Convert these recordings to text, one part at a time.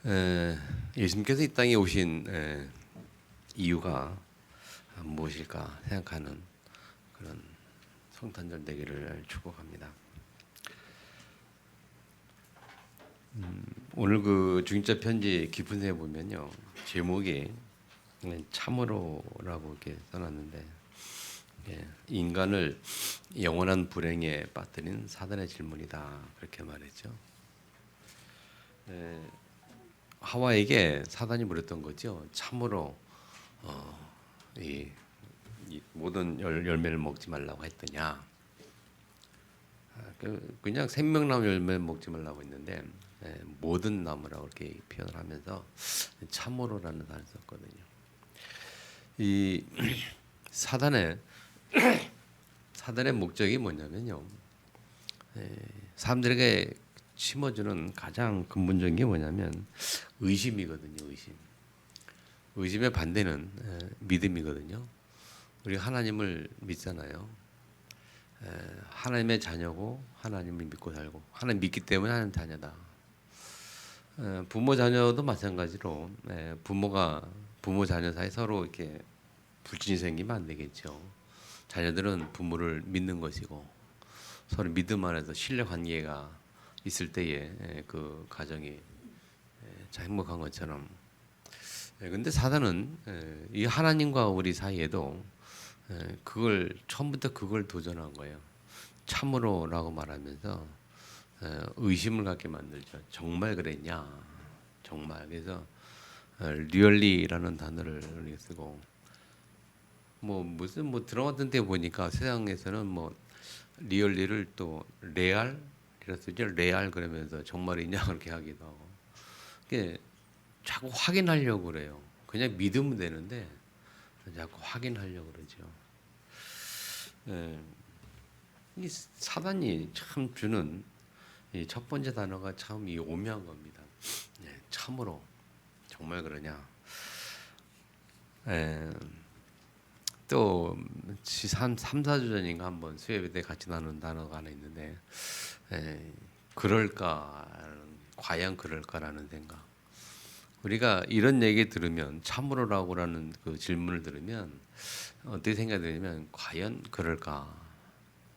에, 예수님께서 이 땅에 오신 이유가 무엇일까 생각하는 그런 성탄절 되기를 축복합니다. 오늘 그 중인자 편지 깊은 새 보면요, 제목이 참으로라고 이렇게 써놨는데, 인간을 영원한 불행에 빠뜨린 사단의 질문이다, 그렇게 말했죠. 하와에게 사단이 물었던 거죠. 참으로 이 모든 열매를 먹지 말라고 했더냐. 그냥 생명나무 열매 먹지 말라고 했는데, 모든 나무라고 이렇게 표현을 하면서 참으로라는 단어를 썼거든요. 이 사단의 목적이 뭐냐면요, 사람들에게 심어주는 가장 근본적인 게 뭐냐면 의심이거든요. 의심의 반대는 믿음이거든요. 우리 하나님을 믿잖아요. 하나님의 자녀고 하나님을 믿고 살고, 하나님 믿기 때문에 하나님 자녀다. 부모 자녀도 마찬가지로 부모 자녀 사이 서로 이렇게 불신이 생기면 안 되겠죠. 자녀들은 부모를 믿는 것이고, 서로 믿음 안에서 신뢰 관계가 있을 때에 그 가정이 행복한 것처럼. 근데 사단은 이 하나님과 우리 사이에도 그걸 처음부터 그걸 도전한 거예요. 참으로라고 말하면서 의심을 갖게 만들죠. 정말 그랬냐? 정말. 그래서 리얼리라는 단어를 쓰고, 무슨 드라마 같은 데 보니까 세상에서는 리얼리를 또 레알이라 쓰죠. 레알 그러면서 정말이냐 그렇게 하기도 하고. 그게 자꾸 확인하려고 그래요. 그냥 믿으면 되는데 자꾸 확인하려고 그러죠. 이 사단이 참 주는 이 첫 번째 단어가 참 이 오묘한 겁니다. 참으로 정말 그러냐. 또 3, 4주 전인가 한번 수요일 때 같이 나눈 단어가 하나 있는데, 그럴까, 과연 그럴까라는 생각. 우리가 이런 얘기 들으면, 참으로라고라는 그 질문을 들으면 어떻게 생각이 드냐면, 과연 그럴까,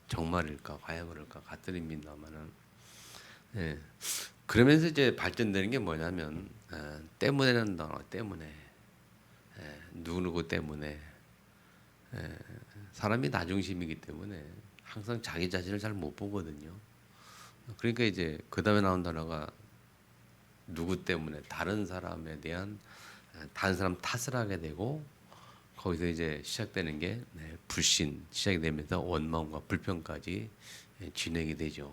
정말일까, 과연 그럴까 가뜨립니다만은, 그러면서 이제 발전되는 게 뭐냐면, 때문에는 단어 때문에, 누구누구 때문에. 사람이 나 중심이기 때문에 항상 자기 자신을 잘 못 보거든요. 그러니까 이제 그 다음에 나온 단어가 누구 때문에, 다른 사람에 대한, 다른 사람 탓을 하게 되고, 거기서 이제 시작되는 게 불신 시작이 되면서 원망과 불평까지 진행이 되죠.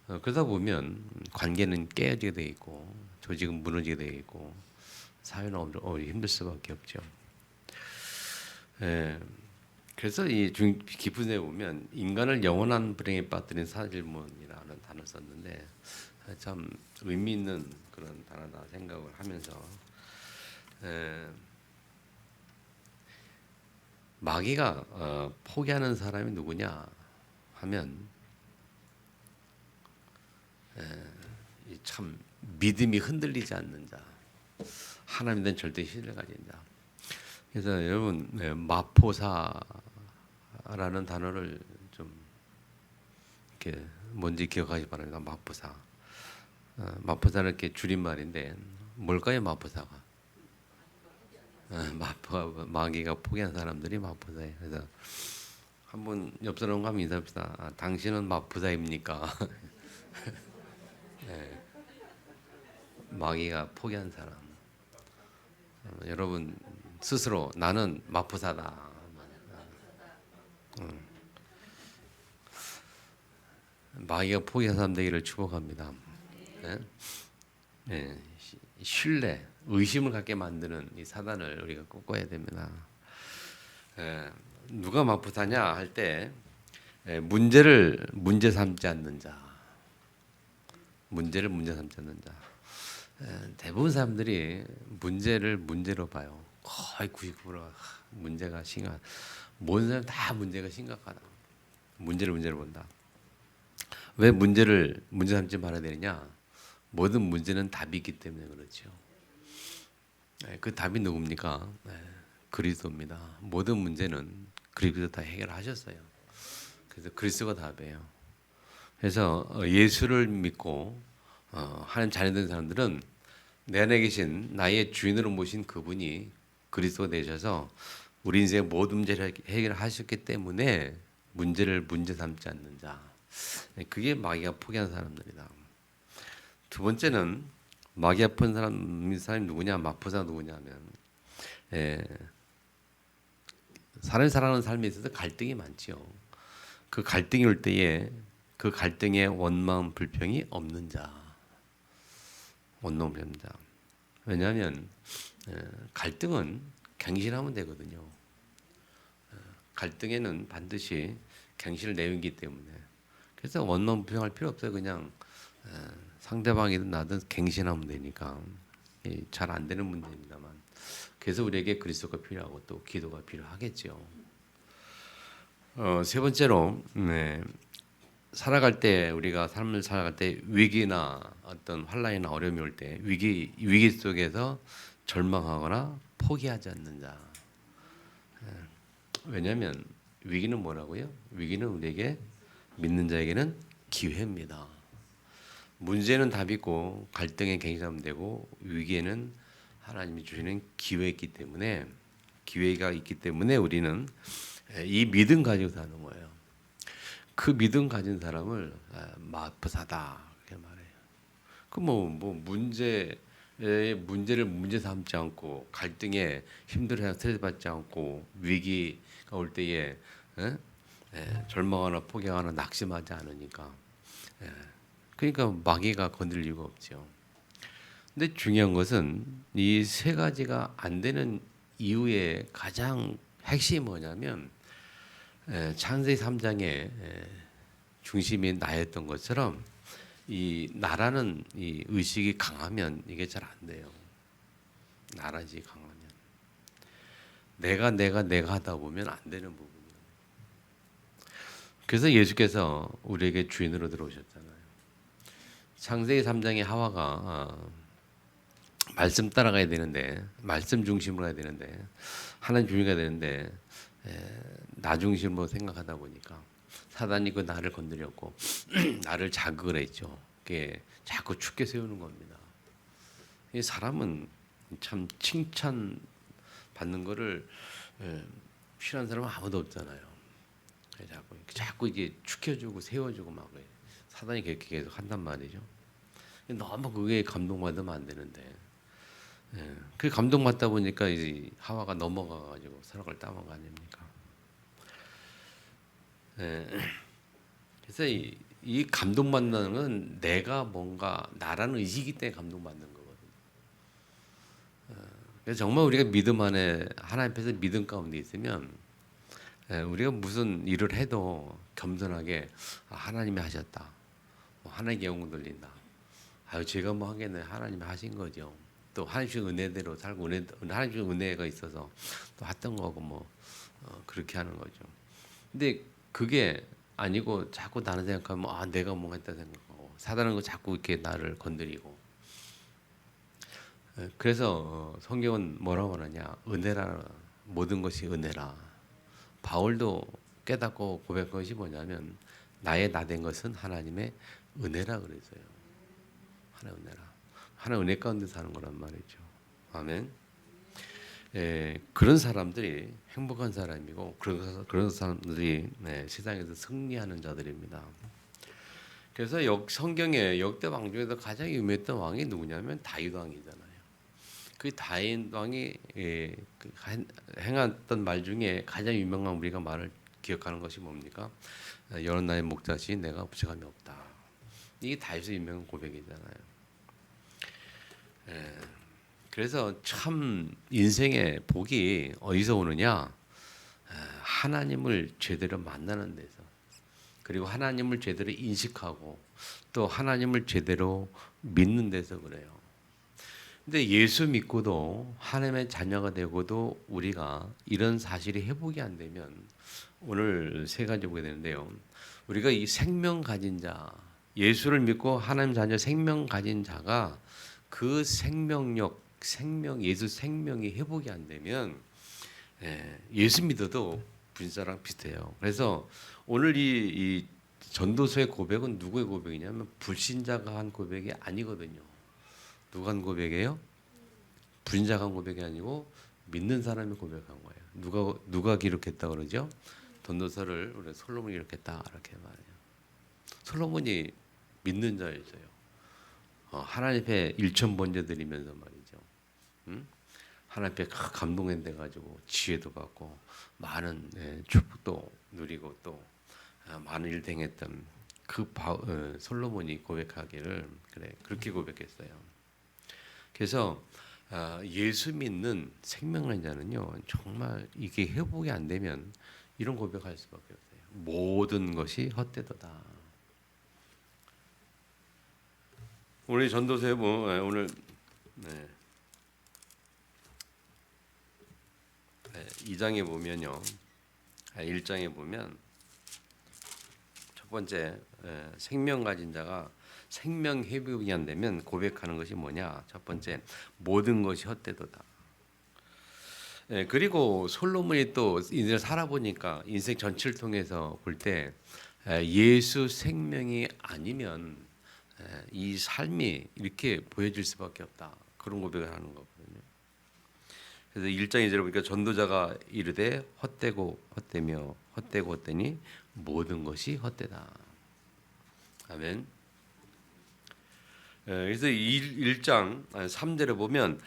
그러다 보면 관계는 깨어지게 돼 있고, 조직은 무너지게 돼 있고, 사회는 오히려 힘들 수밖에 없죠. 그래서 이 깊은 데 보면 인간을 영원한 불행에 빠뜨린 사질문이라는 단어를 썼는데, 참 의미 있는 그런 단어다 생각을 하면서, 마귀가 포기하는 사람이 누구냐 하면, 참 믿음이 흔들리지 않는 자, 하나님에 대한 절대 신뢰를 가진 자. 그래서 여러분, 마포사라는 단어를 좀 이렇게 뭔지 기억하시 바랍니다. 마포사. 마포사는 이렇게 줄임말인데 뭘까요? 마포사가. 마귀가 포기한 사람들이 마포사예요. 그래서 한번 옆 사람과 한번 인사합시다. 당신은 마포사입니까? 네, 마귀가 포기한 사람. 여러분 스스로 나는 마포사다. 마귀가 포기한 사람 되기를 축복합니다. 네? 네, 신뢰, 의심을 갖게 만드는 이 사단을 우리가 꺾어야 됩니다. 누가 마포사냐 할 때, 문제를 문제 삼지 않는 자, 문제를 문제 삼지 않는 자. 대부분 사람들이 문제를 문제로 봐요. 거의 99%가 문제가 심각. 모든 사람 다 문제가 심각하다. 문제를 문제로 본다. 왜 문제를 문제 삼지 말아야 되느냐? 모든 문제는 답이 있기 때문에 그렇죠. 그 답이 누굽니까? 그리스도입니다. 모든 문제는 그리스도 다 해결하셨어요. 그래서 그리스도가 답이에요. 그래서 예수를 믿고 하나님 자녀된 사람들은 내 안에 계신 나의 주인으로 모신 그분이 그리스도가 되셔서 우리 인생의 모든 문제를 해결하셨기 때문에 문제를 문제 삼지 않는 자. 그게 마귀가 포기한 사람들이다. 두 번째는 마귀가 포기한 사람이 누구냐? 마포사 누구냐 하면 사람이 살아가는 삶에 있어서 갈등이 많지요. 그 갈등이 올 때에 그 갈등에 원망 불평이 없는 자. 원망 없는 자. 왜냐하면 갈등은 갱신하면 되거든요. 갈등에는 반드시 갱신을 내용이기 때문에 그래서 원망 불평할 필요 없어요. 그냥 상대방이든 나든 갱신하면 되니까 잘 안 되는 문제입니다만 그래서 우리에게 그리스도가 필요하고 또 기도가 필요하겠죠. 세 번째로 살아갈 때 우리가 삶을 살아갈 때 위기나 어떤 환난이나 어려움이 올 때 위기 속에서 절망하거나 포기하지 않는 자. 왜냐하면 위기는 뭐라고요? 위기는 우리에게 믿는 자에게는 기회입니다. 문제는 답이고 갈등에 갱신하면 되고 위기에는 하나님이 주시는 기회가 있기 때문에 우리는 이 믿음 가지고 사는 거예요. 그 믿음 가진 사람을 마포사다 그렇게 말해요. 그 문제를 문제 삼지 않고 갈등에 힘들어야 스트레스 받지 않고 위기가 올 때에 절망하거나 포기하거나 낙심하지 않으니까 그러니까 마귀가 건들 이유가 없죠. 근데 중요한 것은 이 세 가지가 안 되는 이유의 가장 핵심이 뭐냐면 창세기 3장의 중심이 나였던 것처럼 이 나라는 이 의식이 강하면 이게 잘 안 돼요. 나라지 강하면 내가 하다 보면 안 되는 부분이에요. 그래서 예수께서 우리에게 주인으로 들어오셨잖아요. 창세기 3장의 하와가 말씀 따라가야 되는데 말씀 중심으로 가야 되는데 하나님 주인이 가야 되는데 나 중심으로 생각하다 보니까 사단이 그 나를 건드렸고 나를 자극을 했죠. 그게 자꾸 죽게 세우는 겁니다. 이 사람은 참 칭찬 받는 거를 싫어하는 사람은 아무도 없잖아요. 자꾸 이게 축혀주고 세워주고 막 사단이 그렇게 계속 한단 말이죠. 너무 그게 감동받으면 안 되는데 그 감동받다 보니까 이제 하와가 넘어가가지고 서로를 따먹은 거 아닙니까? 그래서 이 감동받는 건 내가 뭔가 나라는 의식이 때문에 감동받는 거거든요. 그래서 정말 우리가 믿음 안에 하나님 앞에서 믿음 가운데 있으면 우리가 무슨 일을 해도 겸손하게 하나님이 하셨다. 하나님께 영광 돌린다. 아유 제가 뭐 하겠네. 하나님이 하신 거죠. 또 하나님 주신 은혜대로 살고 하나님 주신 은혜가 있어서 또 했던 거고 그렇게 하는 거죠. 근데 그게 아니고 자꾸 나는 생각하면 내가 뭐 했다 생각하고 사단은 거 자꾸 이렇게 나를 건드리고 그래서 성경은 뭐라고 하느냐 은혜라 모든 것이 은혜라 바울도 깨닫고 고백한 것이 뭐냐면 나의 나된 것은 하나님의 은혜라 그랬어요. 하나의 은혜라 하나의 은혜 가운데 사는 거란 말이죠. 아멘. 그런 사람들이 행복한 사람이고 그런 사람들이 세상에서 승리하는 자들입니다. 그래서 성경의 역대 왕 중에서 가장 유명했던 왕이 누구냐면 다윗 왕이잖아요. 그 다윗 왕이 행했던 말 중에 가장 유명한 우리가 말을 기억하는 것이 뭡니까? 여러 나의 목자시 내가 부족함이 없다. 이게 다윗의 유명한 고백이잖아요. 그래서 참 인생의 복이 어디서 오느냐? 하나님을 제대로 만나는 데서 그리고 하나님을 제대로 인식하고 또 하나님을 제대로 믿는 데서 그래요. 근데 예수 믿고도 하나님의 자녀가 되고도 우리가 이런 사실이 회복이 안 되면 오늘 세 가지 보게 되는데요. 우리가 이 생명 가진 자 예수를 믿고 하나님 자녀 생명 가진 자가 그 예수 생명이 회복이 안 되면 예수 믿어도 불신자랑 비슷해요. 그래서 오늘 이 전도서의 고백은 누구의 고백이냐면 불신자가 한 고백이 아니거든요. 누가 한 고백이에요? 불신자가 한 고백이 아니고 믿는 사람이 고백한 거예요. 누가 기록했다 그러죠? 전도서를 우리 솔로몬이 기록했다 이렇게 말해요. 솔로몬이 믿는 자였어요. 하나님 앞에 일천 번제 드리면서 말이죠. 응? 하나님 앞에 감동돼 가지고 지혜도 받고 많은 축복도 누리고 또 많은 일 행했던 솔로몬이 고백하기를 그렇게 고백했어요. 그래서 예수 믿는 생명을 자는요 정말 이게 회복이 안 되면 이런 고백할 수밖에 없어요. 모든 것이 헛되도다. 오늘 전도서에 오늘 2장에 보면요, 1장에 보면 첫 번째 생명 가진 자가 생명 회복이 안 되면 고백하는 것이 뭐냐? 첫 번째 모든 것이 헛되도다. 그리고 솔로몬이 또 인생을 살아보니까 인생 전체를 통해서 볼 때 예수 생명이 아니면 이 삶이 이렇게 보여질 수밖에 없다. 그런 고백을 하는 거거든요. 그래서 1장 2절에 보니까 전도자가 이르되 헛되고 헛되며 헛되고 헛되니 모든 것이 헛되다. 아멘. 그래서 1장 3절에 보면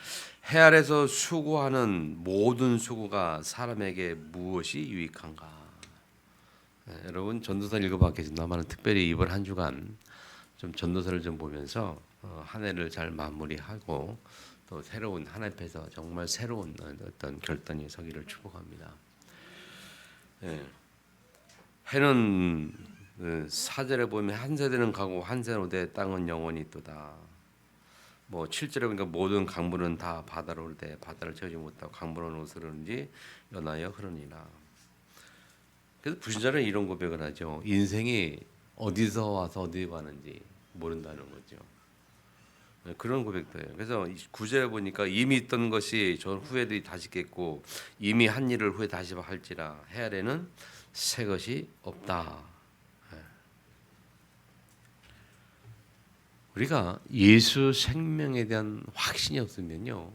해 아래서 수고하는 모든 수고가 사람에게 무엇이 유익한가? 여러분 전도서 읽어봤겠습니다만 특별히 이번 한 주간 좀 전도서를 좀 보면서 한 해를 잘 마무리하고 또 새로운 하나님 앞에서 정말 새로운 어떤 결단이 서기를 축복합니다. 해는 사절에 보면 한 세대는 가고 한 세는 오되 땅은 영원히 있도다. 뭐 7절에 보니까 모든 강물은 다 바다로 오르되 바다를 채우지 못하고 강물은 어디서 흐르는지 연하여 흐르니라. 그래서 불신자는 이런 고백을 하죠. 인생이 어디서 와서 어디 가는지 모른다는 거죠. 그런 고백도 해요. 그래서 9절에 보니까 이미 있던 것이 전 후에도 다시 있겠고 이미 한 일을 후에 다시 할지라 해 아래는 새 것이 없다. 우리가 예수 생명에 대한 확신이 없으면요,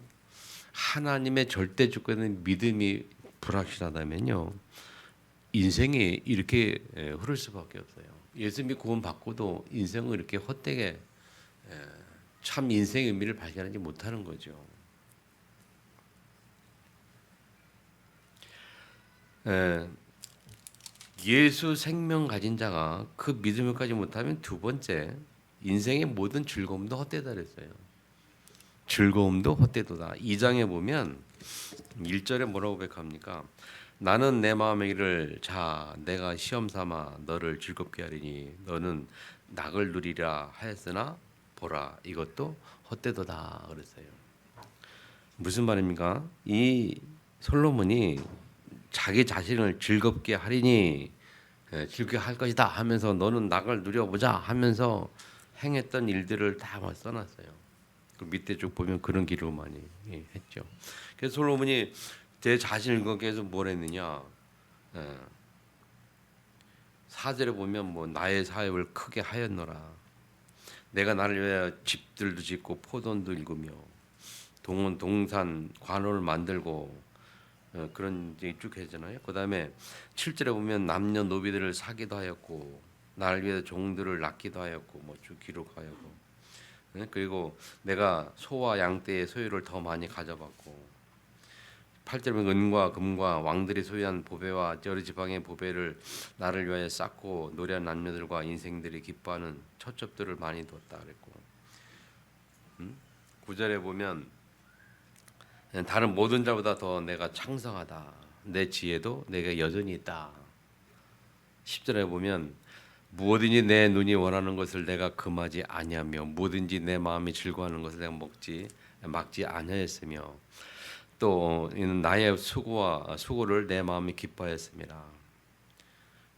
하나님의 절대 주권은 믿음이 불확실하다면요, 인생이 이렇게 흐를 수밖에 없어요. 예수 믿고 구원 받고도 인생을 이렇게 헛되게 참 인생의 의미를 발견하지 못하는 거죠. 예수 생명 가진 자가 그 믿음을 가지 못하면 두 번째 인생의 모든 즐거움도 헛되다 그랬어요. 즐거움도 헛되도다. 2장에 보면 1절에 뭐라고 고백합니까? 나는 내 마음의 일을 내가 시험 삼아 너를 즐겁게 하리니 너는 낙을 누리라 하였으나 보라 이것도 헛되도다 그랬어요. 무슨 말입니까? 이 솔로몬이 자기 자신을 즐겁게 하리니 즐겁게 할 것이다 하면서 너는 낙을 누려보자 하면서 행했던 일들을 다 써놨어요. 그 밑에 쭉 보면 그런 기록을 많이 했죠. 그래서 솔로몬이 제 자신을 거기에서 뭘 했느냐? 4절에 보면 뭐 나의 사역을 크게 하였노라. 내가 나를 위하여 집들도 짓고 포도원도 일구며 동산 관원을 만들고 그런 얘기 쭉 했잖아요. 그다음에 7절에 보면 남녀 노비들을 사기도 하였고 나를 위해 종들을 낳기도 하였고 뭐 쭉 기록하였고 그리고 내가 소와 양떼의 소유를 더 많이 가져봤고 8절에 보면 은과 금과 왕들이 소유한 보배와 여러 지방의 보배를 나를 위하여 쌓고 노래한 남녀들과 인생들이 기뻐하는 처첩들을 많이 뒀다 그랬고 9절에 보면 다른 모든 자보다 더 내가 창성하다. 내 지혜도 내게 여전히 있다. 10절에 보면 무엇든지 내 눈이 원하는 것을 내가 금하지 아니하며 무엇든지 내 마음이 즐거워하는 것을 내가 막지 아니하였으며 또 이는 나의 수고를 내 마음이 기뻐하였습니다.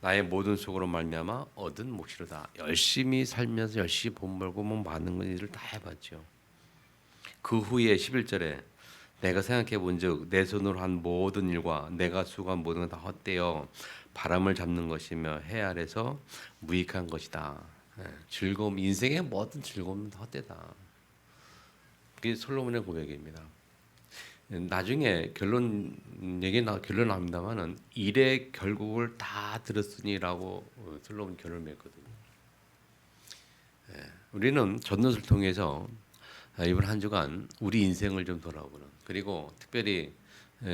나의 모든 수고로 말미암아 얻은 몫이로다. 열심히 살면서 열심히 돈 벌고 뭐 많은 일을 다 해봤죠. 그 후에 11절에 내가 생각해 본즉 내 손으로 한 모든 일과 내가 수고한 모든 건 다 헛되어 바람을 잡는 것이며 해 아래서 무익한 것이다. 즐거움, 인생의 모든 즐거움은 다 헛되다. 그게 솔로몬의 고백입니다. 나중에 결론 나옵니다만은 일의 결국을 다 들었으니라고 솔로몬 결론을 맺거든요. 우리는 전도서를 통해서 이번 한 주간 우리 인생을 좀 돌아보는, 그리고 특별히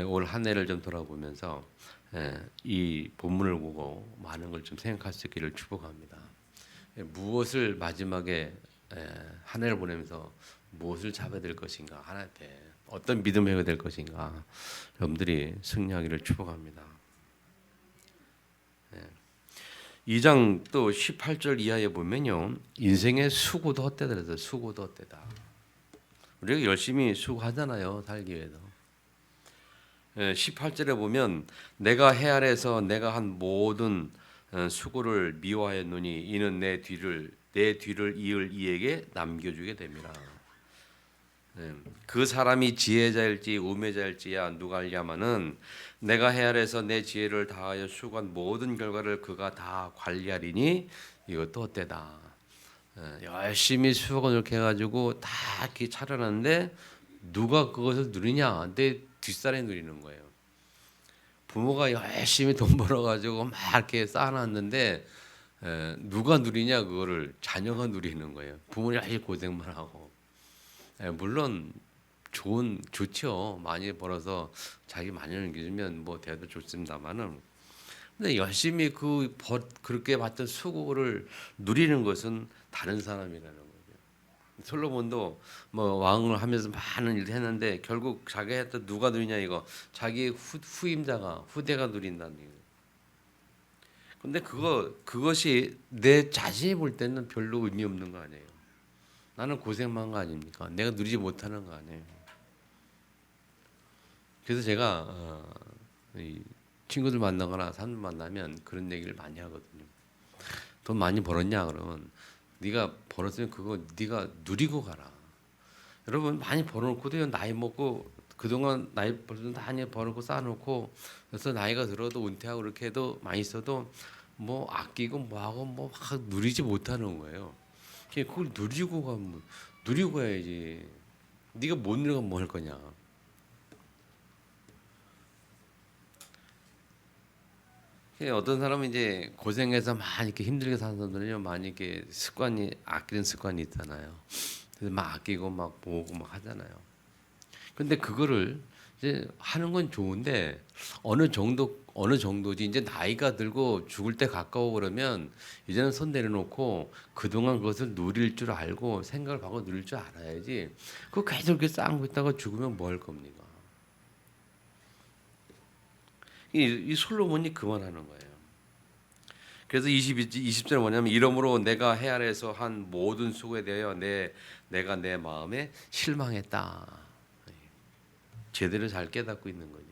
올 한 해를 좀 돌아보면서 이 본문을 보고 많은 걸 좀 생각할 수 있기를 축복합니다. 무엇을 마지막에 한 해를 보내면서 무엇을 잡아야 될 것인가, 하나님 앞에 어떤 믿음을 해야 될 것인가, 여러분들이 승리하기를 축복합니다. 2장 또 18절 이하에 보면요, 인생의 수고도 헛되다 그래서 수고도 헛되다. 우리가 열심히 수고하잖아요, 살기 위해서. 18절에 보면 내가 해 아래서 내가 한 모든 수고를 미워하였노니 이는 내 뒤를 이을 이에게 남겨주게 됩니다. 그 사람이 지혜자일지 우매자일지야 누가 알냐마는 내가 해 아래서 내 지혜를 다하여 수고한 모든 결과를 그가 다 관리하리니 이것도 헛되다. 열심히 수고를 이렇게 해가지고 다 이렇게 차려놨는데 누가 그것을 누리냐? 내 뒷사람이 누리는 거예요. 부모가 열심히 돈 벌어가지고 막 이렇게 쌓아놨는데 누가 누리냐? 그거를 자녀가 누리는 거예요. 부모님 아주 고생만 하고. 물론 좋죠. 많이 벌어서 자기 많이 넘기면 뭐 대도 좋습니다만은, 근데 열심히 그렇게 받던 수고를 누리는 것은 다른 사람이라는 거죠. 솔로몬도 뭐 왕을 하면서 많은 일을 했는데 결국 자기가 했던 누가 누리냐, 이거 자기 후대가 누린다는 얘기예요. 근데 그것이 내 자신이 볼 때는 별로 의미 없는 거 아니에요. 나는 고생만 한 거 아닙니까? 내가 누리지 못하는 거 아니에요. 그래서 제가 이 친구들 만나거나 사람들 만나면 그런 얘기를 많이 하거든요. 돈 많이 벌었냐 그러면 네가 벌었으면 그거 네가 누리고 가라. 여러분 많이 벌어놓고도 나이 먹고 그동안 나이 벌어서 많이 벌고 쌓아놓고 그래서 나이가 들어도 은퇴하고 그렇게 해도 많이 있어도 뭐 아끼고 뭐하고 뭐 막 누리지 못하는 거예요. 그걸 누리고 가야지. 네가 못 누리면 뭐 할 거냐. 어떤 사람은 이제 고생해서 많이 이렇게 힘들게 사는 사람들은요, 많이 이렇게 아끼는 습관이 있잖아요. 그래서 막 아끼고 막 모으고 막 하잖아요. 근데 그거를 이제 하는 건 좋은데 어느 정도지, 이제 나이가 들고 죽을 때 가까워 그러면 이제는 손 내려놓고 그동안 그것을 누릴 줄 알고 생각을 하고 누릴 줄 알아야지. 그거 계속 이렇게 쌓고 있다가 죽으면 뭐 할 겁니까? 이 솔로몬이 그만하는 거예요. 그래서 20절 뭐냐면 이러므로 내가 해 아래에서 한 모든 수고에 대하여 내가 내 마음에 실망했다. 제대로 잘 깨닫고 있는 거죠.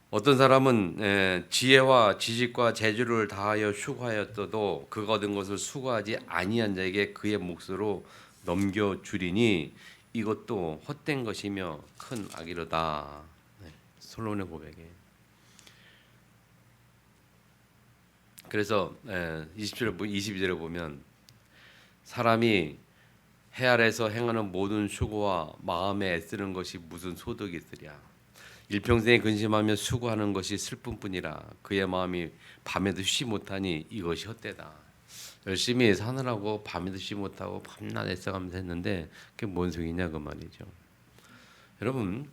어떤 사람은 지혜와 지식과 재주를 다하여 수고하였어도 그가 얻은 것을 수고하지 아니한 자에게 그의 몫으로 넘겨주리니 이것도 헛된 것이며 큰 악이로다. 솔로몬의 고백에. 그래서 22절에 보면 사람이 해 아래서 행하는 모든 수고와 마음에 애쓰는 것이 무슨 소득이 있으랴. 일평생에 근심하며 수고하는 것이 슬픔뿐이라 그의 마음이 밤에도 쉬지 못하니 이것이 헛되다. 열심히 사느라고 밤에도 쉬지 못하고 밤낮 애써가면서 했는데 그게 뭔 소리냐 그 말이죠. 여러분,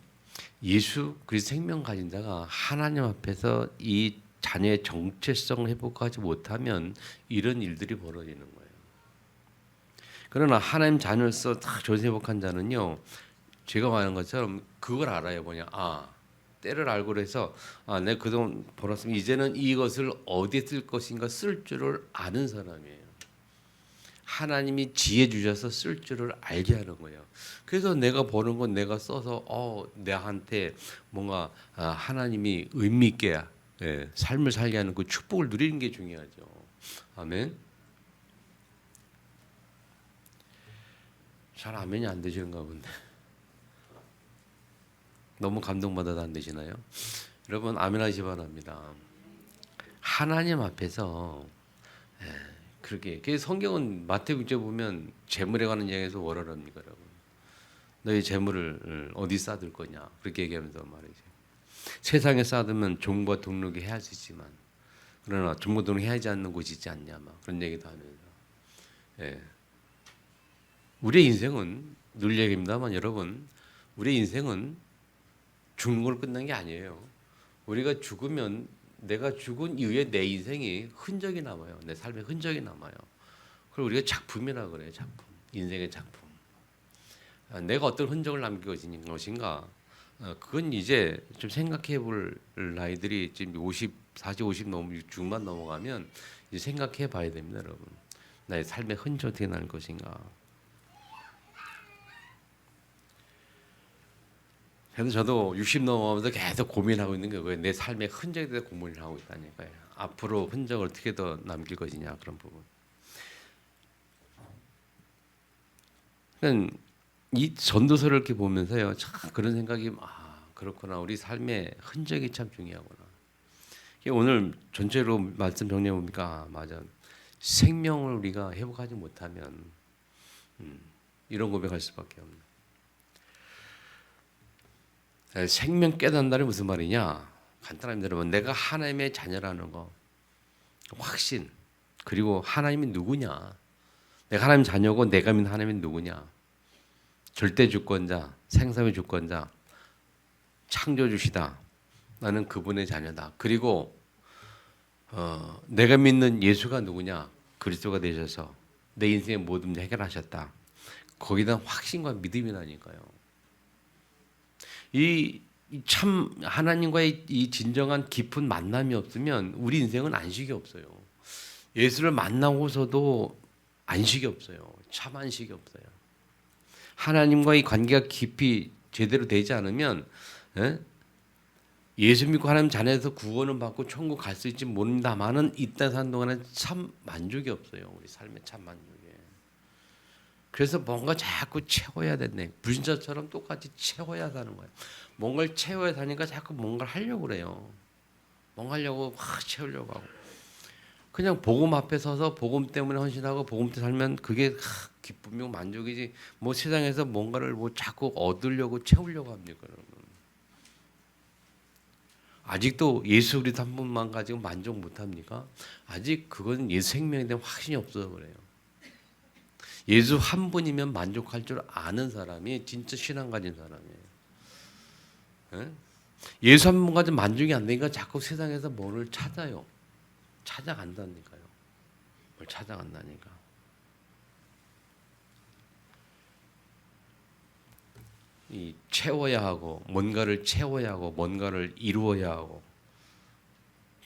예수 그리스도 생명 가진 자가 하나님 앞에서 이 자녀의 정체성을 회복하지 못하면 이런 일들이 벌어지는 거예요. 그러나 하나님 자녀로서 딱 존재복한 자는요, 제가 말하는 것처럼 그걸 알아요. 때를 알고 그래서 내가 그동안 벌었으면 이제는 이것을 어디에 쓸 것인가 쓸 줄을 아는 사람이에요. 하나님이 지혜 주셔서 쓸 줄을 알게 하는 거예요. 그래서 내가 버는 건 내가 써서 내한테 뭔가 하나님이 의미 있게 삶을 살게 하는 그 축복을 누리는 게 중요하죠. 아멘. 잘 아멘이 안 되시는가 본데. 너무 감동받아도 안 되시나요? 여러분 아멘하시 바랍니다. 하나님 앞에서 그렇게 그 성경은 마태복음에 보면 재물에 관한 이야기에서 월하랍니까 여러분. 너희 재물을 어디 쌓을 거냐 그렇게 얘기하면서 말이죠. 세상에 쌓으면 종과 등록이 해야 하지만 그러나 종과 등록 해야 하지 않는 곳이 있지 않냐 막 그런 얘기도 하면서 우리의 인생은 늘 얘기입니다만 여러분 우리의 인생은 죽는 걸 끝난 게 아니에요. 우리가 죽으면 내가 죽은 이후에 내 인생이 흔적이 남아요. 내 삶의 흔적이 남아요. 그걸 우리가 작품이라 그래요. 작품. 인생의 작품. 내가 어떤 흔적을 남길 것인가? 그건 이제 좀 생각해 볼 나이들이 지금 40, 50 중만 넘어가면 이제 생각해 봐야 됩니다, 여러분. 나의 삶의 흔적 어떻게 날 것인가? 그래서 저도 60 넘어가면서 계속 고민하고 있는 거예요. 내 삶의 흔적에 대해서 고민을 하고 있다니까요. 앞으로 흔적을 어떻게 더 남길 것이냐 그런 부분. 그러니까 이 전도서를 이렇게 보면서요, 참 그런 생각이 그렇구나. 우리 삶의 흔적이 참 중요하구나. 오늘 전체로 말씀 정리해 보니까 맞아. 생명을 우리가 회복하지 못하면 이런 고백할 수밖에 없는. 생명 깨닫는다는 무슨 말이냐? 간단합니다, 여러분. 내가 하나님의 자녀라는 거, 확신. 그리고 하나님이 누구냐? 내가 하나님 자녀고 내가 믿는 하나님이 누구냐? 절대 주권자, 생사의 주권자, 창조주시다. 나는 그분의 자녀다. 그리고 내가 믿는 예수가 누구냐? 그리스도가 되셔서 내 인생의 모든 문제 해결하셨다. 거기에 대한 확신과 믿음이라니까요. 이 참 하나님과의 이 진정한 깊은 만남이 없으면 우리 인생은 안식이 없어요. 예수를 만나고서도 안식이 없어요. 참 안식이 없어요. 하나님과의 관계가 깊이 제대로 되지 않으면 예수 믿고 하나님 자녀에서 구원을 받고 천국 갈 수 있지 모른다마는 이땅 사는 동안에 참 만족이 없어요. 우리 삶에 참 만족이. 그래서 뭔가 자꾸 채워야 된대. 불신자처럼 똑같이 채워야 사는 거예요. 뭔가를 채워야 사니까 자꾸 뭔가를 하려고 그래요. 뭔가 하려고 확 채우려고 하고. 그냥 복음 앞에 서서 복음 때문에 헌신하고 복음 때문에 살면 그게 기쁨이고 만족이지. 뭐 세상에서 뭔가를 뭐 자꾸 얻으려고 채우려고 합니까, 여러분? 아직도 예수 그리스도 한 분만 가지고 만족 못 합니까? 아직 그건 예수 생명에 대한 확신이 없어서 그래요. 예수 한 분이면 만족할 줄 아는 사람이 진짜 신앙 가진 사람이에요. 예수 한 분 가지고 만족이 안 되니까 자꾸 세상에서 뭐를 찾아요. 찾아간다니까요. 뭘 찾아간다니까. 이 채워야 하고 뭔가를 채워야 하고 뭔가를 이루어야 하고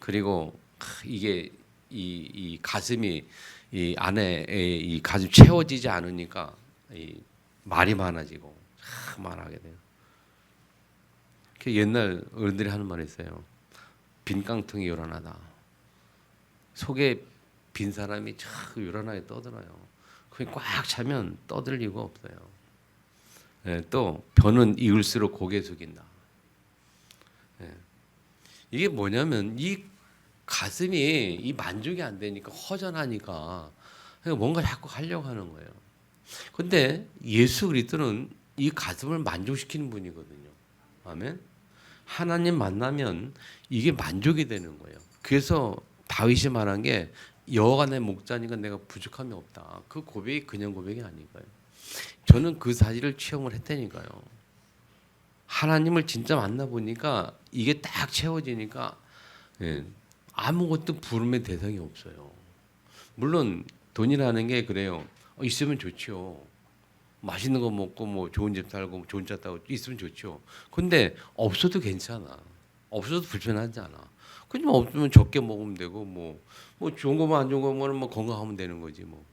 그리고 이게 이 가슴이 이 안에 이 가슴 채워지지 않으니까 이 말이 많아지고 말하게 돼요. 옛날 어른들이 하는 말이 있어요. 빈 깡통이 요란하다. 속에 빈 사람이 자꾸 요란하게 떠들어요. 그게 꽉 차면 떠들 이유가 없어요. 또 변은 익을수록 고개 숙인다. 이게 뭐냐면 이 가슴이 이 만족이 안 되니까 허전하니까 뭔가 자꾸 하려고 하는 거예요. 근데 예수 그리스도는 이 가슴을 만족시키는 분이거든요. 아멘. 하나님 만나면 이게 만족이 되는 거예요. 그래서 다윗이 말한 게 여호와가 내 목자니까 내가 부족함이 없다. 그 고백이 그냥 고백이 아닌가요? 저는 그 사실을 체험을 했다니까요. 하나님을 진짜 만나보니까 이게 딱 채워지니까 아무것도 부름의 대상이 없어요. 물론 돈이라는 게 그래요. 있으면 좋죠. 맛있는 거 먹고 뭐 좋은 집 살고 좋은 차 타고 있으면 좋죠. 근데 없어도 괜찮아. 없어도 불편하지 않아. 그냥 없으면 적게 먹으면 되고 뭐 좋은 거만 안 좋은 거면 뭐 건강하면 되는 거지 뭐.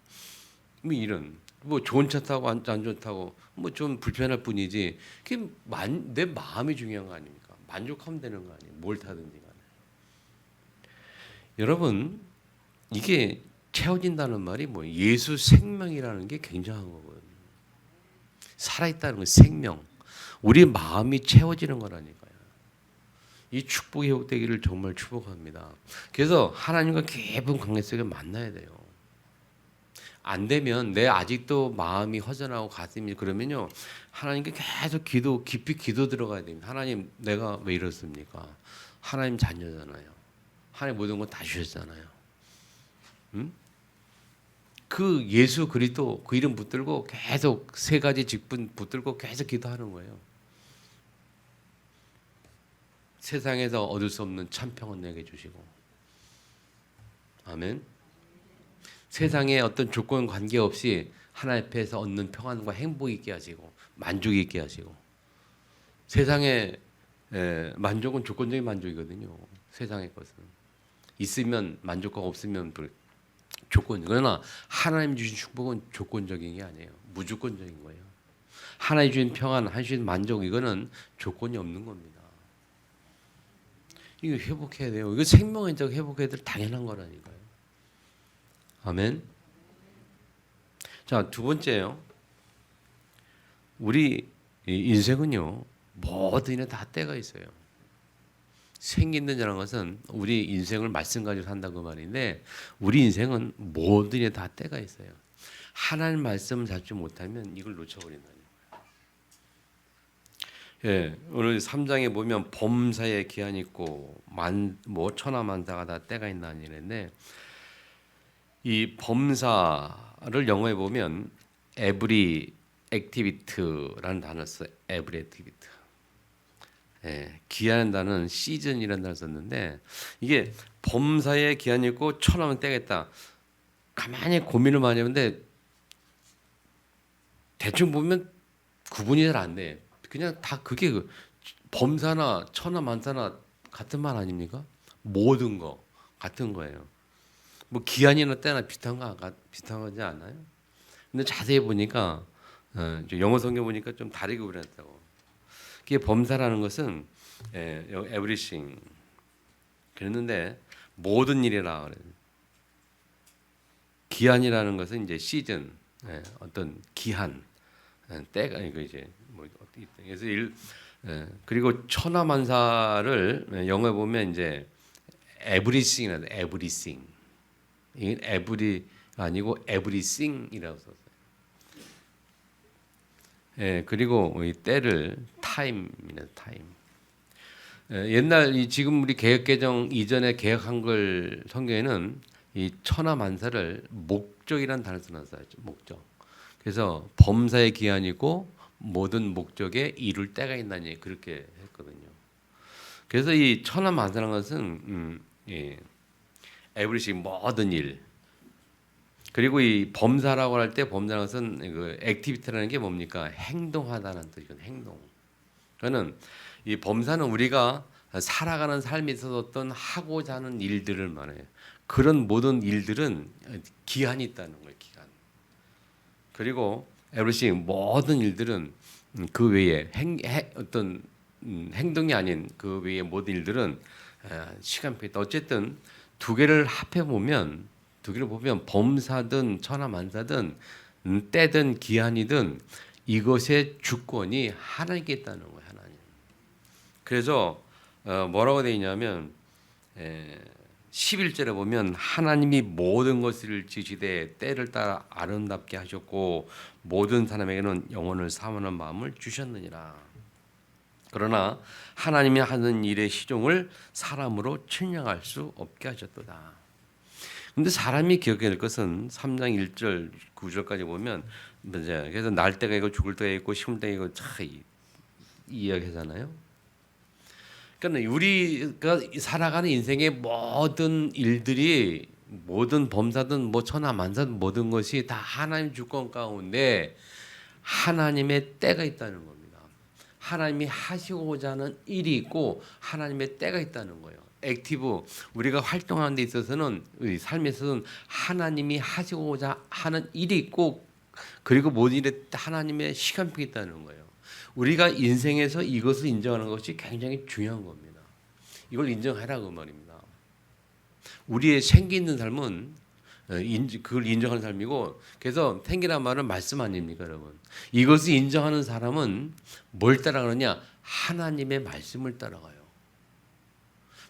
뭐 이런 뭐 좋은 차 타고 안 좋다고 뭐 좀 불편할 뿐이지. 그게 내 마음이 중요한 거 아닙니까? 만족하면 되는 거 아니에요. 뭘 타든지 간에. 여러분 이게 채워진다는 말이 뭐 예수 생명이라는 게 굉장한 거거든요. 살아있다는 건 생명. 우리 마음이 채워지는 거라니까요. 이 축복이 회복되기를 정말 축복합니다. 그래서 하나님과 깊은 관계 속에 만나야 돼요. 안 되면 내 아직도 마음이 허전하고 가슴이 그러면요 하나님께 계속 깊이 기도 들어가야 됩니다. 하나님 내가 왜 이렇습니까? 하나님 자녀잖아요. 하나님 모든 거 다 주셨잖아요. 응? 그 예수 그리스도 그 이름 붙들고 계속 세 가지 직분 붙들고 계속 기도하는 거예요. 세상에서 얻을 수 없는 참평은 내게 주시고, 아멘. 세상에 어떤 조건 관계없이 하나님 앞에서 얻는 평안과 행복 있게 하시고 만족 있게 하시고, 세상의 만족은 조건적인 만족이거든요. 세상의 것은 있으면 만족과 없으면 조건. 그러나 하나님 주신 축복은 조건적인 게 아니에요. 무조건적인 거예요. 하나님 주신 평안, 하나님 주신 만족 이거는 조건이 없는 겁니다. 이거 회복해야 돼요. 이거 생명적 회복해야 될 당연한 거라니까요. 아멘. 자, 두 번째요. 우리 인생은요 뭐든지 다 때가 있어요. 생긴다는 것은 우리 인생을 말씀 가지고 산다고 말인데 우리 인생은 뭐든지 다 때가 있어요. 하나님 말씀을 잡지 못하면 이걸 놓쳐버린다는 거예요. 예, 오늘 3장에 보면 범사에 기한이 있고 천하만사가 다 때가 있다는 일인데 이 범사를 영어에 보면 every activity라는 단어 써요. every activity. 예, 기한이라는 단어는 시즌이라는 단어를 썼는데 이게 범사에 기한이 있고 천하면 때가 있다. 가만히 고민을 많이 하는데 대충 보면 구분이 잘 안 돼. 그냥 다 그게 범사나 천하 만사나 같은 말 아닙니까? 모든 거 같은 거예요. 뭐 기한이나 때나 비슷한 거지 않아요? 근데 자세히 보니까 영어 성경 보니까 좀 다르게 구분했다고. 그게 범사라는 것은 everything 그랬는데 모든 일이라 그래요. 기한이라는 것은 이제 시즌 어떤 기한 때가 이거 이제 뭐 어떻게 그래서 그리고 천하만사를 영어에 보면 이제 everything이라는 everything 이게 every 아니고 everything이라고 썼어요. 예, 그리고 이 때를 time이네 time. 옛날 지금 우리 개혁개정 이전에 개혁 한글 성경에는 이 천하만사를 목적이라는 단어를 써놨어요. 목적. 그래서 범사의 기한이고 모든 목적에 이룰 때가 있나니 그렇게 했거든요. 그래서 이 천하만사라는 것은 everything 모든 일. 그리고 이 범사라고 할 때 범사라는 것은 그 액티비티라는 게 뭡니까? 행동하다는 뜻이거든요. 행동. 그러니까는 이 범사는 우리가 살아가는 삶에 있어서 어떤 하고자 하는 일들을 말해요. 그런 모든 일들은 기한이 있다는 거예요. 기한. 그리고 everything 모든 일들은 그 외에 어떤 행동이 아닌 그 외의 모든 일들은 시간표에 있다. 어쨌든 두 개를 보면 범사든 천하만사든 때든 기한이든 이것의 주권이 하나님께 있다는 거예요. 하나님. 그래서 뭐라고 되어 있냐면 11절에 보면 하나님이 모든 것을 지시되 때를 따라 아름답게 하셨고 모든 사람에게는 영혼을 사모하는 마음을 주셨느니라. 그러나 하나님이 하는 일의 시종을 사람으로 측량할 수 없게 하셨도다. 근데 사람이 기억해야 될 것은 3장 1절 9절까지 보면 그래서 날 때가 있고 죽을 때가 있고 심을 때가 있고 이야기하잖아요. 그러니까 우리가 살아가는 인생의 모든 일들이 모든 범사든 뭐 천하만사든 모든 것이 다 하나님 주권 가운데 하나님의 때가 있다는 겁니다. 하나님이 하시고자 하는 일이 있고 하나님의 때가 있다는 거예요. 액티브 우리가 활동하는 데 있어서는 우리 삶에 있어서는 하나님이 하시고자 하는 일이 있고 그리고 모든 일에 하나님의 시간표가 있다는 거예요. 우리가 인생에서 이것을 인정하는 것이 굉장히 중요한 겁니다. 이걸 인정하라고 말입니다. 우리의 생기 있는 삶은 그걸 인정하는 삶이고, 그래서 생기란 말은 말씀 아닙니까, 여러분? 이것을 인정하는 사람은 뭘 따라가느냐? 하나님의 말씀을 따라가요.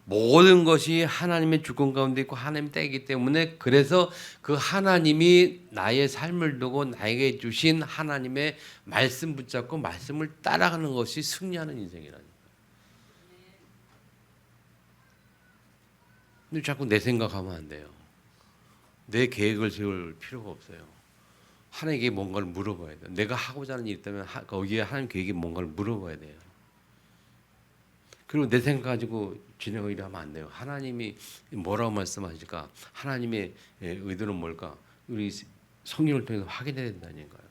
모든 것이 하나님의 주권 가운데 있고 하나님 때이기 때문에, 그래서 그 하나님이 나의 삶을 두고 나에게 주신 하나님의 말씀 붙잡고 말씀을 따라가는 것이 승리하는 인생이라니. 근데 자꾸 내 생각하면 안 돼요. 내 계획을 세울 필요가 없어요. 하나님께 뭔가를 물어봐야 돼요. 내가 하고자 하는 일 있다면 거기에 하나님 계획이 뭔가를 물어봐야 돼요. 그리고 내 생각 가지고 진행을 하면 안 돼요. 하나님이 뭐라고 말씀하실까? 하나님의 의도는 뭘까? 우리 성경을 통해서 확인해야 된다니까요.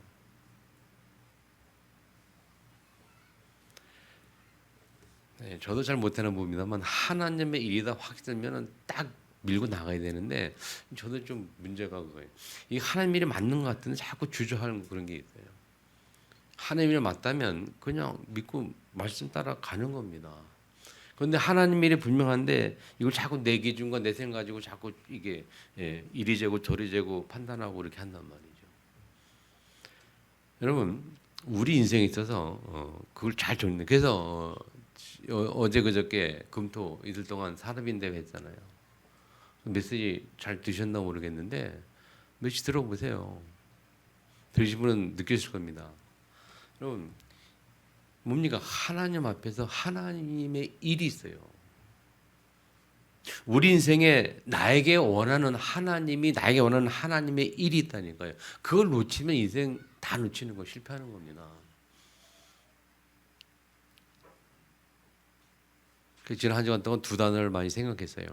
네, 저도 잘 못하는 부분입니다만 하나님의 일이다 확신되면 딱 밀고 나가야 되는데, 저도 좀 문제가 그거예요. 이 하나님 일이 맞는 것 같은데 자꾸 주저하는 그런 게 있어요. 하나님 일이 맞다면 그냥 믿고 말씀 따라 가는 겁니다. 그런데 하나님 일이 분명한데 이걸 자꾸 내 기준과 내 생각 가지고 자꾸 이게 이리 재고 저리 재고 판단하고 이렇게 한단 말이죠. 여러분, 우리 인생에 있어서 그걸 잘 정리해. 그래서 어제 그저께 금토 이틀 동안 산업인 대회 했잖아요. 메시지 잘 드셨나 모르겠는데 메시지 들어보세요. 들으신 분은 느끼실 겁니다. 여러분, 뭡니까? 하나님 앞에서 하나님의 일이 있어요. 우리 인생에 나에게 원하는 하나님이, 나에게 원하는 하나님의 일이 있다니까요. 그걸 놓치면 인생 다 놓치는 거, 실패하는 겁니다. 지난 한 주간 동안 두 단어를 많이 생각했어요.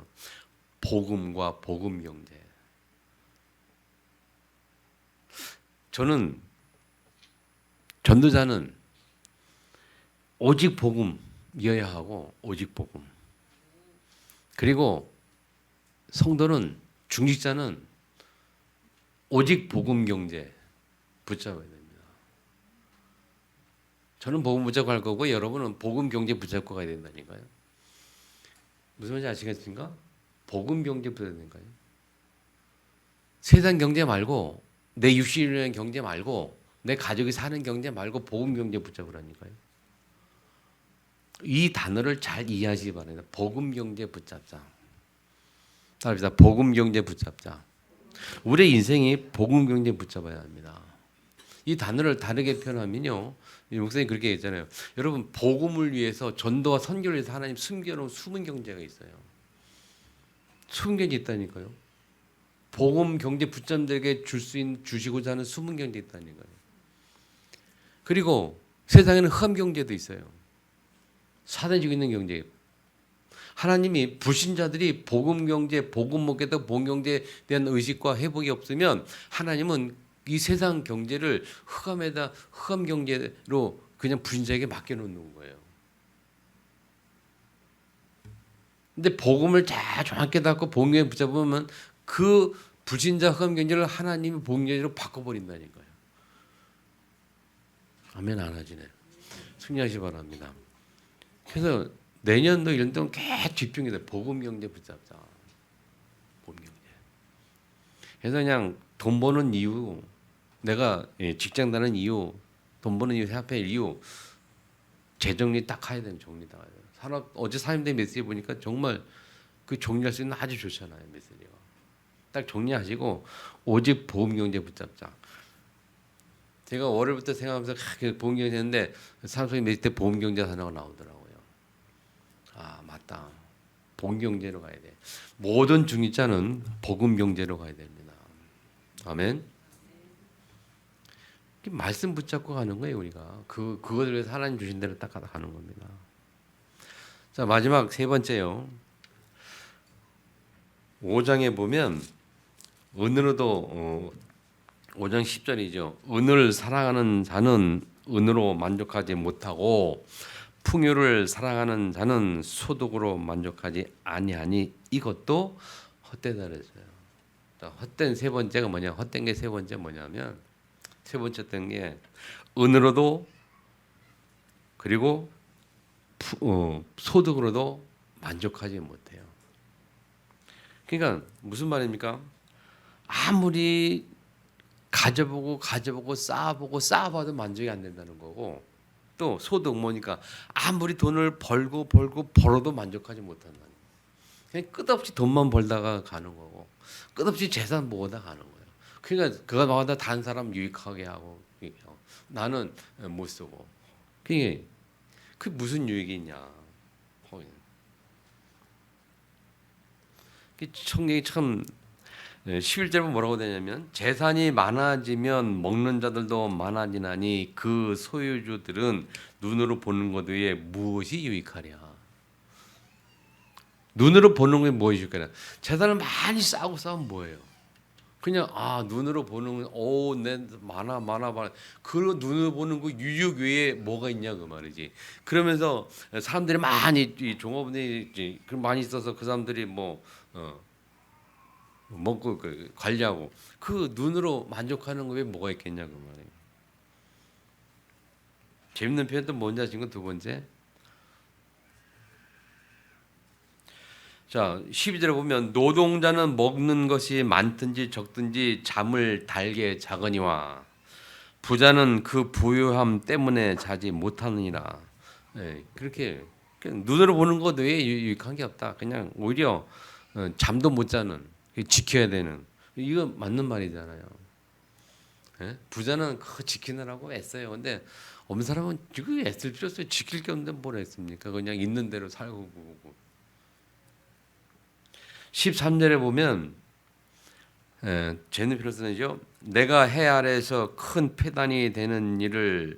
복음과 복음 경제. 저는, 전도자는 오직 복음이어야 하고, 오직 복음. 그리고 성도는, 중직자는 오직 복음 경제 붙잡아야 됩니다. 저는 복음 붙잡고 갈 거고 여러분은 복음 경제 붙잡고 가야 된다니까요. 무슨 말인지 아시겠습니까? 복음 경제 붙잡아야 되니까요. 세상 경제 말고, 내 육신의 경제 말고, 내 가족이 사는 경제 말고 복음 경제 붙잡으라니까요. 이 단어를 잘 이해하시기 바랍니다. 복음 경제 붙잡자. 따라합시다. 복음 경제 붙잡자. 우리의 인생이 복음 경제 붙잡아야 합니다. 이 단어를 다르게 표현하면요, 목사님 그렇게 했잖아요. 여러분, 복음을 위해서, 전도와 선교를 위해서 하나님 숨겨놓은 숨은 경제가 있어요. 숨은 경제 있다니까요. 복음 경제 붙잡들에게 주시고자 하는 숨은 경제 있다니까요. 그리고 세상에는 흑암 경제도 있어요. 사단이 주고 있는 경제. 하나님이 불신자들이 복음 경제, 복음 먹겠다, 복음 경제에 대한 의식과 회복이 없으면 하나님은 이 세상 경제를 흑암 경제로 그냥 불신자에게 맡겨놓는 거예요. 근데 복음을 잘 정확히 깨닫고 복음 경제 붙잡으면 그 불신자 흑암 경제를 하나님이 복음 경제로 바꿔버린다니까요. 아멘. 안 하시네. 승리하시 바랍니다. 그래서 내년도 1년 동안 계속 집중해야 돼. 복음 경제 붙잡자. 복음 경제. 그래서 그냥 돈 버는 이유, 내가 직장 다는 이유, 돈 버는 이유, 생각할 이유, 재정리 딱 해야 되는 정리 다 해야 돼요. 어제 사임대 메시지 보니까 정말 그 정리할 수 있는 아주 좋잖아요. 메시지가. 딱 정리하시고 오직 복음 경제 붙잡자. 제가 월요일부터 생각하면서 복음 경제 했는데 삼성이 메시지 때 복음 경제 단어가 나오더라고요. 아, 맞다. 복음 경제로 가야 돼. 모든 중직자는 복음 경제로 가야 됩니다. 아멘. 말씀 붙잡고 가는 거예요, 우리가. 그것을 위해서 하나님 주신 대로 딱 가는 겁니다. 자, 마지막 세 번째요. 5장에 보면 은으로도 5장 10절이죠. 은을 사랑하는 자는 은으로 만족하지 못하고 풍요를 사랑하는 자는 소득으로 만족하지 아니하니 이것도 헛되다 그랬어요. 헛된 세 번째가 뭐냐? 헛된 게 세 번째 뭐냐면, 세 번째 된 게 은으로도 그리고 소득으로도 만족하지 못해요. 그러니까 무슨 말입니까? 아무리 가져보고 쌓아보고 쌓아봐도 만족이 안 된다는 거고, 또 소득 뭐니까 아무리 돈을 벌어도 만족하지 못한다는 거예요. 그냥 끝없이 돈만 벌다가 가는 거고, 끝없이 재산 모으다 가는 거예요. 그러니까 그거마다 다른 사람 유익하게 하고, 나는 못 쓰고. 그게 무슨 유익이 있냐? 성경이 참 11절은 뭐라고 되냐면, 재산이 많아지면 먹는 자들도 많아지나니 그 소유주들은 눈으로 보는 것 외에 무엇이 유익하랴. 눈으로 보는 게 무엇이 유익하랴. 재산을 많이 쌓으면 뭐예요? 그냥 눈으로 보는 내 많아. 그 눈으로 보는 그 유익 외에 뭐가 있냐 그 말이지. 그러면서 사람들이 많이 종업원이 많이 있어서 그 사람들이 먹고 관리하고 그 눈으로 만족하는 거에 뭐가 있겠냐 그 말이에요. 재밌는 표현도 뭔지 아시는 두 번째. 자, 12절에 보면 노동자는 먹는 것이 많든지 적든지 잠을 달게 자거니와 부자는 그 부유함 때문에 자지 못하느니라. 그렇게 눈으로 보는 것 외에 유익한 게 없다. 그냥 오히려 잠도 못 자는, 지켜야 되는, 이거 맞는 말이잖아요. 부자는 그거 지키느라고 애써요. 근데 없는 사람은 지금 애쓸 필요 없어요. 지킬 게 없는데 뭘 애씁니까? 그냥 있는 대로 살고 보고. 13절에 보면 제는 필요성이죠. 내가 해 아래에서 큰 패단이 되는 일이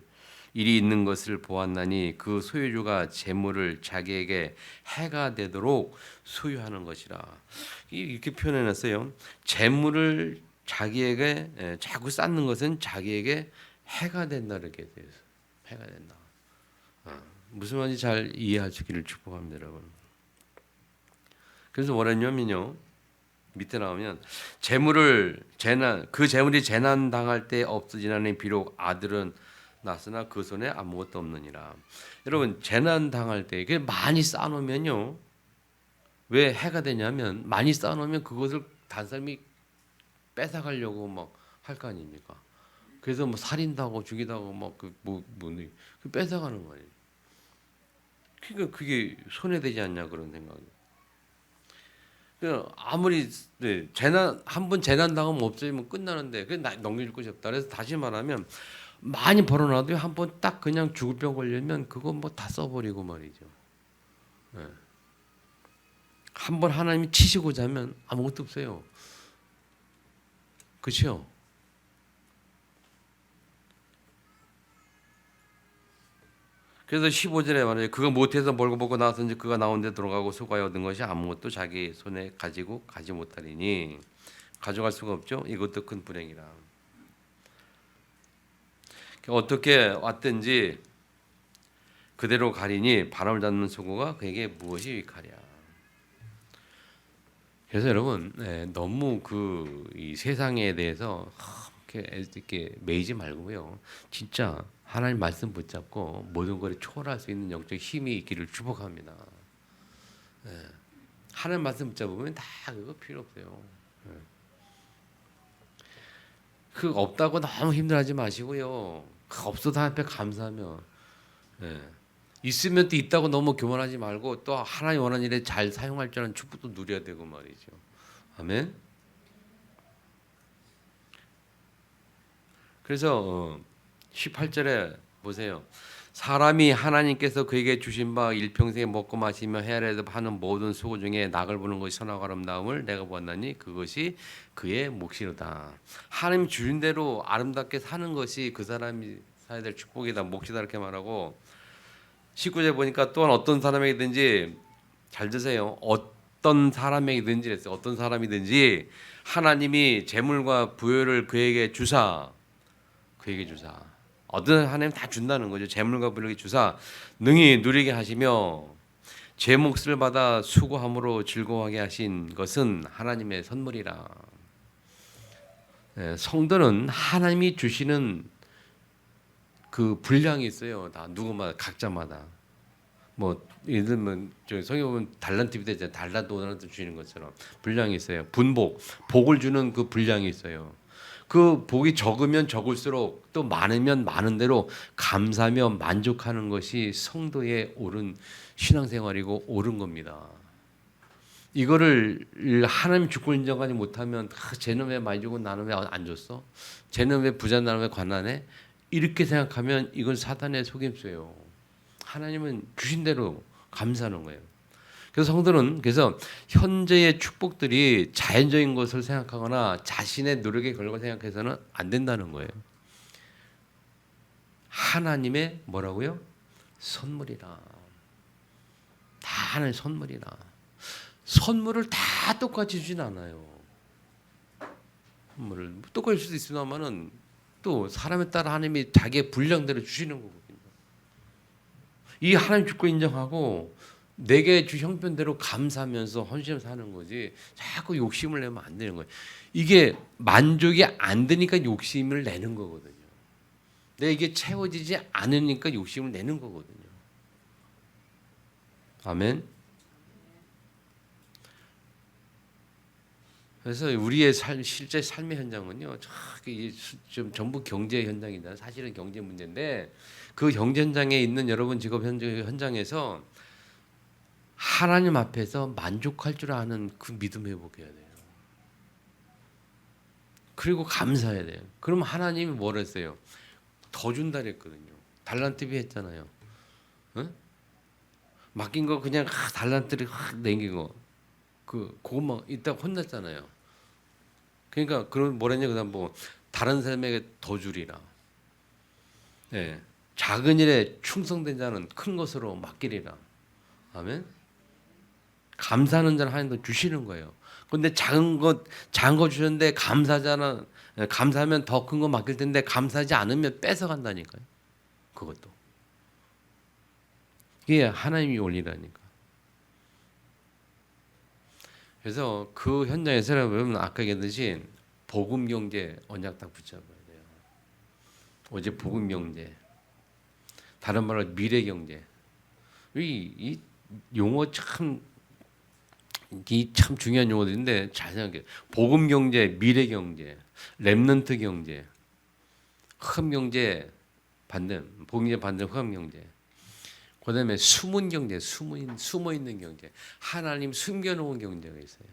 있는 것을 보았나니 그 소유주가 재물을 자기에게 해가 되도록 소유하는 것이라. 이렇게 표현해놨어요. 재물을 자기에게 자꾸 쌓는 것은 자기에게 해가 된다 이렇게 돼서 해가 된다. 무슨 말인지 잘 이해하시기를 축복합니다, 여러분. 그래서 뭐랬냐면요. 밑에 나오면 그 재물이 재난 당할 때 없어지나니 비록 아들은 낳았으나 그 손에 아무것도 없느니라. 여러분 재난 당할 때 이게 많이 쌓아놓으면요. 왜 해가 되냐면 많이 쌓아놓으면 그것을 다른 사람이 뺏어가려고 막 할 거 아닙니까? 그래서 뭐 살인다고 죽이다고 막 뺏어가는 거예요. 그러니까 그게 손해되지 않냐 그런 생각이. 아무리 재난 한 번 재난 당하면 없어지면 끝나는데 그 넘겨줄 것이 없다. 그래서 다시 말하면 많이 벌어놔도 한 번 딱 그냥 죽을 병 걸리면 그거 뭐 다 써버리고 말이죠. 한 번 하나님이 치시고자 하면 아무것도 없어요. 그렇죠? 그래서 15절에 말해요. 그가 못해서 벌고 먹고 나왔은지 그가 나온 데 들어가고 수고하여 얻은 것이 아무것도 자기 손에 가지고 가지 못하리니 가져갈 수가 없죠. 이것도 큰 불행이라. 어떻게 왔든지 그대로 가리니 바람을 잡는 수고가 그에게 무엇이 유익하랴. 그래서 여러분 너무 이 세상에 대해서 이렇게 매이지 말고요. 진짜 하나님 말씀 붙잡고 모든 것을 초월할 수 있는 영적 힘이 있기를 축복합니다. 하나님 말씀 붙잡으면 다 그거 필요 없어요. 그 없다고 너무 힘들어하지 마시고요. 그 없어도 하나님 앞에 감사하며 있으면 또 있다고 너무 교만하지 말고 또 하나님 원하는 일에 잘 사용할 줄 아는 축복도 누려야 되고 말이죠. 아멘. 그래서 18절에 보세요. 사람이 하나님께서 그에게 주신 바 일평생에 먹고 마시며 해야에서 하는 모든 수고 중에 낙을 보는 것이 선하고 아름다움을 내가 보았나니 그것이 그의 몫이로다. 하나님 주신 대로 아름답게 사는 것이 그 사람이 사야 될 축복이다, 몫이다 이렇게 말하고 19절 보니까 또한 어떤 사람에게든지 잘 드세요. 어떤 사람에게든지 그랬어요. 어떤 사람이든지 하나님이 재물과 부여를 그에게 주사 어떤 하나님 다 준다는 거죠. 재물과 부여를 주사 능히 누리게 하시며 제 몫을 받아 수고함으로 즐거워하게 하신 것은 하나님의 선물이라. 성도는 하나님이 주시는 그 분량이 있어요. 다 누구마다 각자마다 뭐 예를 들면 저 성경 보면 달란트 되잖아요. 달란트 오달란트 주시는 것처럼 분량이 있어요. 분복, 복을 주는 그 분량이 있어요. 그 복이 적으면 적을수록 또 많으면 많은 대로 감사하며 만족하는 것이 성도의 옳은 신앙생활이고 옳은 겁니다. 이거를 하나님 주권 인정하지 못하면 쟤는 왜 많이 주고 나는 왜 안 줬어? 쟤는 왜 부자 나는 왜 가난해? 이렇게 생각하면 이건 사탄의 속임수예요. 하나님은 주신 대로 감사하는 거예요. 그래서 성도는 그래서 현재의 축복들이 자연적인 것을 생각하거나 자신의 노력에 걸고 생각해서는 안 된다는 거예요. 하나님의 뭐라고요? 선물이라. 다 하나님의 선물이라. 선물을 다 똑같이 주진 않아요. 선물을 똑같이 줄 수 있으나마는 또 사람에 따라 하나님이 자기의 분량대로 주시는 거거든요. 이 하나님 주권 인정하고 내게 주 형편대로 감사하면서 헌신하면서 사는 거지 자꾸 욕심을 내면 안 되는 거예요. 이게 만족이 안 되니까 욕심을 내는 거거든요. 내가 이게 채워지지 않으니까 욕심을 내는 거거든요. 아멘. 그래서 우리의 실제 삶의 현장은요, 좀 전부 경제 현장이다. 사실은 경제 문제인데 그 경제 현장에 있는 여러분 직업 현장에서 하나님 앞에서 만족할 줄 아는 그 믿음 회복해야 돼요. 그리고 감사해야 돼요. 그럼 하나님이 뭘 했어요? 더 준다 그랬거든요. 달란트 했잖아요. 응? 맡긴 거 그냥 달란트를 남긴 거. 그것만 이따 혼났잖아요. 그러니까 그런 뭐랬냐 그다음 뭐 다른 사람에게 더 주리라. 예. 작은 일에 충성된 자는 큰 것으로 맡기리라. 아멘. 감사하는 자는 하나님도 주시는 거예요. 그런데 작은 거 주셨는데 감사하잖아. 감사하면 더 큰 거 맡길 텐데 감사하지 않으면 뺏어 간다니까요. 그것도. 이게 하나님이 원리라니까. 그래서 그 현장에서 여러분 아까 얘기했듯이 복음 경제 언약 딱 붙잡아야 돼요. 어제 복음 경제. 다른 말로 미래 경제. 이 용어 참 중요한 용어들인데 잘 생각해. 복음 경제, 미래 경제, 렘넌트 경제, 흑암 경제 반대, 복음 경제 반대 흑암 경제. 그다음에 숨은 경제, 숨어 있는 경제. 하나님 숨겨놓은 경제가 있어요.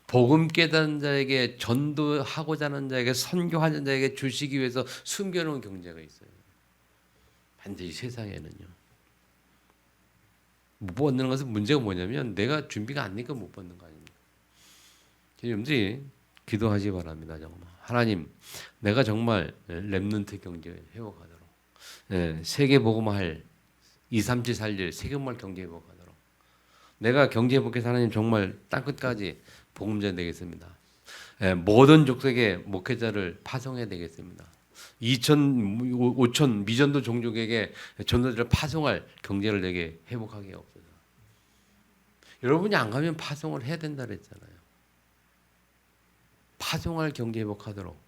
복음 깨닫는 자에게 전도하고자 하는 자에게 선교하는 자에게 주시기 위해서 숨겨놓은 경제가 있어요. 반드시 세상에는요. 못 받는 것은 문제가 뭐냐면 내가 준비가 안 되니까 못 받는 거 아닙니까? 여러분들이 기도하시 바랍니다. 정말 하나님, 내가 정말 렘넌트 경제 회복하도록 세계 복음할 237 살릴 세계말 경제 회복하도록 내가 경제 회복해서 하나님 정말 땅끝까지 복음자 되겠습니다. 모든 족속의 목회자를 파송해야 되겠습니다. 2천, 5천 미전도 종족에게 전도자를 파송할 경제를 내게 회복하게 없어서. 여러분이 안 가면 파송을 해야 된다 그랬잖아요. 파송할 경제 회복하도록.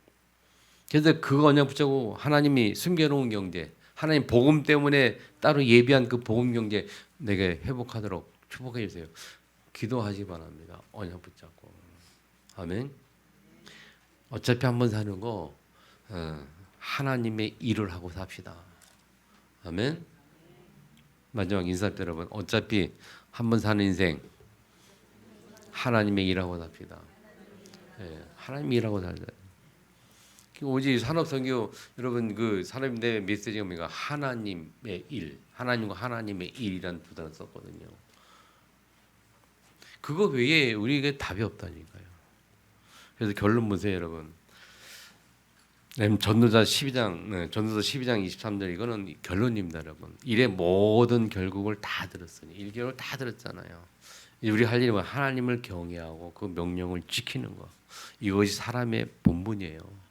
그래서 그 언약 붙잡고 하나님이 숨겨놓은 경제, 하나님 복음 때문에 따로 예비한 그 복음 경제 내게 회복하도록 축복해 주세요. 기도하시 바랍니다. 언약 붙잡고. 아멘. 어차피 한번 사는 거 하나님의 일을 하고 삽시다. 아멘. 마지막 인사 때 여러분 어차피 한번 사는 인생 하나님의 일하고 삽시다. 하나님의 일하고 살자. 오직 산업선교 여러분 그 산업인대 메시지가 뭔가 하나님의 일, 하나님과 하나님의 일이라는 두 단어 썼거든요. 그거 외에 우리에게 답이 없다니까요. 그래서 결론 보세요, 여러분. 전도자 12장, 전도서 12장 23절 이거는 결론입니다, 여러분. 일의 모든 결국을 다 들었으니 1개월 다 들었잖아요. 우리 할 일은 하나님을 경외하고 그 명령을 지키는 거. 이것이 사람의 본분이에요.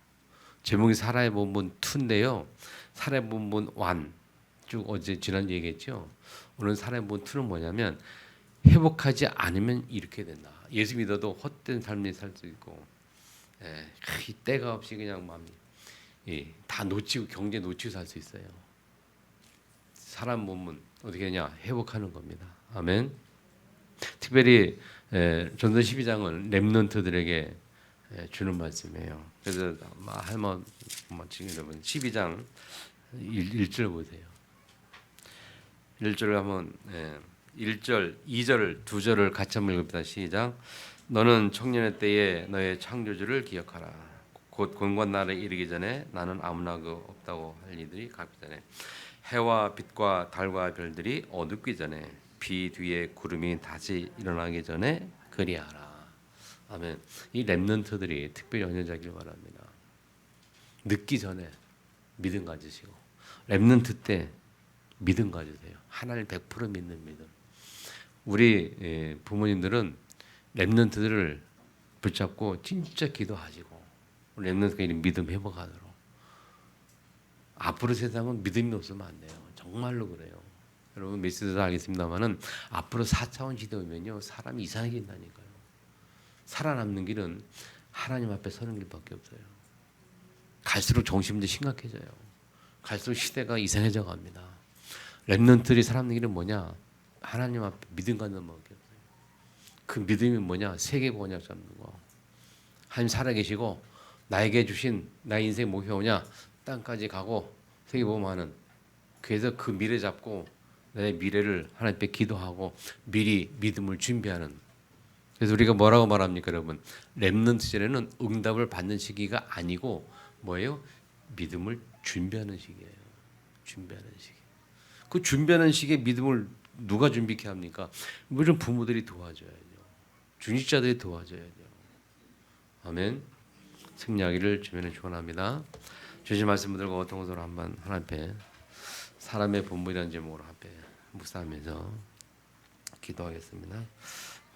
제목이 사람의 본분 2인데요. 사람의 본분 1. 쭉 어제 지난 얘기했죠. 오늘 사람의 본분 2는 뭐냐면 회복하지 않으면 이렇게 된다. 예수 믿어도 헛된 삶을 살 수 있고, 때가 없이 그냥 다 놓치고 경제 놓치고 살 수 있어요. 사람 몸은 어떻게 하냐? 회복하는 겁니다. 아멘. 특별히 전서 12장은 렘넌트들에게 주는 말씀이에요. 그래서 한번 지금 여러분 12장 1절 보세요. 1절을 한번 1절, 2절, 2절을 같이 한번 읽읍시다. 시작. 너는 청년의 때에 너의 창조주를 기억하라. 곧 곤고한 날에 이르기 전에 나는 아무나 없다고 할 이들이 가기 전에 해와 빛과 달과 별들이 어둡기 전에 비 뒤에 구름이 다시 일어나기 전에 그리하라. 아멘. 이 렘넌트들이 특별히 연연자길 바랍니다. 늦기 전에 믿음 가지시고 렘넌트 때 믿음 가지세요. 하나님 100% 믿는 믿음. 우리 부모님들은 렘넌트들을 붙잡고 진짜 기도하시고 렘넌트가 이 믿음 회복하도록. 앞으로 세상은 믿음이 없으면 안 돼요. 정말로 그래요. 여러분 메시지도 알겠습니다만은 앞으로 4차원 시대 오면요 사람이 이상하게 된다니까요. 살아남는 길은 하나님 앞에 서는 길밖에 없어요. 갈수록 정신문제 심각해져요. 갈수록 시대가 이상해져 갑니다. 렘넌트들이 살아남는 길은 뭐냐? 하나님 앞에 믿음 갖는 것밖에 없어요. 그 믿음이 뭐냐? 세계보고냐 잡는 거. 하나님 살아계시고 나에게 주신 나의 인생 목표가 뭐냐? 땅까지 가고 세계보고하는. 그래서 그 미래 잡고 내 미래를 하나님 앞에 기도하고 미리 믿음을 준비하는. 그래서 우리가 뭐라고 말합니까, 여러분? 렘넌트 시절에는 응답을 받는 시기가 아니고 뭐예요? 믿음을 준비하는 시기예요. 준비하는 시기. 그 준비하는 시기에 믿음을 누가 준비케 합니까? 물론 부모들이 도와줘야죠. 중직자들이 도와줘야죠. 아멘. 승리하기를 주님의 축원합니다. 주신 말씀 들고 통성으로 한번 하나님 앞에 사람의 본분이라는 제목으로 앞에 묵상하면서 기도하겠습니다.